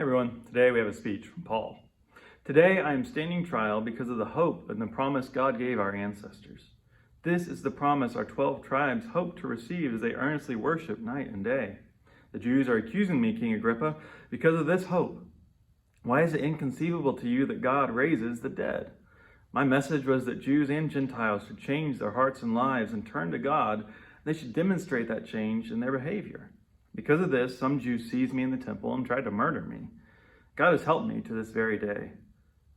Hey everyone, today we have a speech from Paul. Today I am standing trial because of the hope and the promise God gave our ancestors. This is the promise our 12 tribes hope to receive as they earnestly worship night and day. The Jews are accusing me, King Agrippa, because of this hope. Why is it inconceivable to you that God raises the dead? My message was that Jews and Gentiles should change their hearts and lives and turn to God. They should demonstrate that change in their behavior. Because of this, some Jews seized me in the temple and tried to murder me. God has helped me to this very day.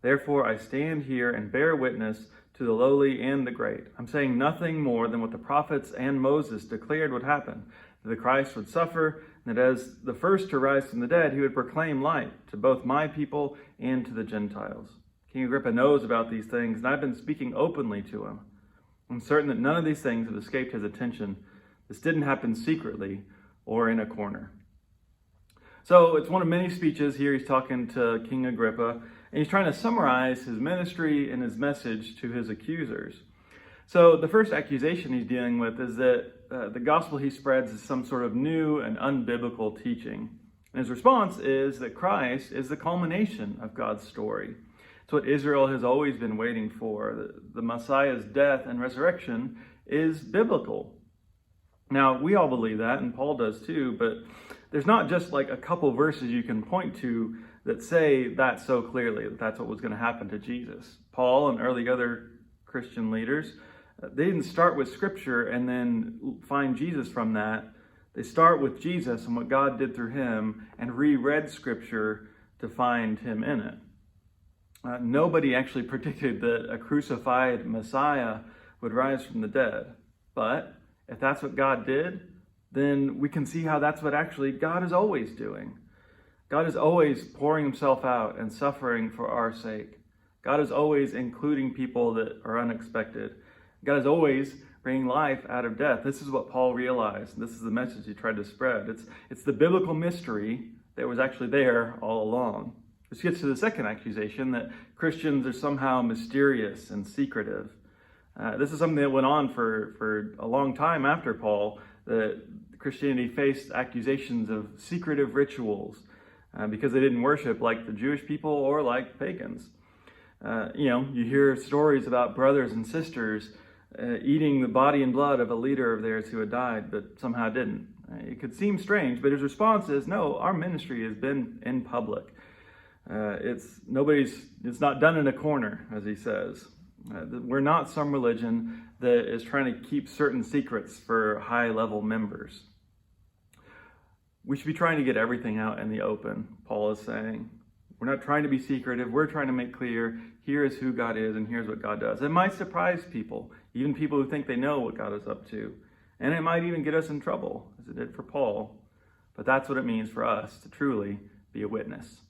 Therefore, I stand here and bear witness to the lowly and the great. I'm saying nothing more than what the prophets and Moses declared would happen, that the Christ would suffer, and that as the first to rise from the dead, he would proclaim light to both my people and to the Gentiles. King Agrippa knows about these things, and I've been speaking openly to him. I'm certain that none of these things have escaped his attention. This didn't happen secretly or in a corner. So it's one of many speeches here. He's talking to King Agrippa, and he's trying to summarize his ministry and his message to his accusers. So the first accusation he's dealing with is that the gospel he spreads is some sort of new and unbiblical teaching. And his response is that Christ is the culmination of God's story. It's what Israel has always been waiting for. The Messiah's death and resurrection is biblical. Now, we all believe that, and Paul does too, but there's not just like a couple verses you can point to that say that so clearly, that that's what was going to happen to Jesus. Paul and early other Christian leaders, they didn't start with Scripture and then find Jesus from that. They start with Jesus and what God did through him and reread Scripture to find him in it. Nobody actually predicted that a crucified Messiah would rise from the dead, but if that's what God did, then we can see how that's what actually God is always doing. God is always pouring himself out and suffering for our sake. God is always including people that are unexpected. God is always bringing life out of death. This is what Paul realized. This is the message he tried to spread. It's the biblical mystery that was actually there all along. This gets to the second accusation, that Christians are somehow mysterious and secretive. This is something that went on for a long time after Paul, that Christianity faced accusations of secretive rituals because they didn't worship like the Jewish people or like pagans. You hear stories about brothers and sisters eating the body and blood of a leader of theirs who had died, but somehow didn't. It could seem strange, but his response is, no, our ministry has been in public. It's not done in a corner, as he says. We're not some religion that is trying to keep certain secrets for high-level members. We should be trying to get everything out in the open, Paul is saying. We're not trying to be secretive. We're trying to make clear, here is who God is and here's what God does. It might surprise people, even people who think they know what God is up to. And it might even get us in trouble, as it did for Paul. But that's what it means for us to truly be a witness.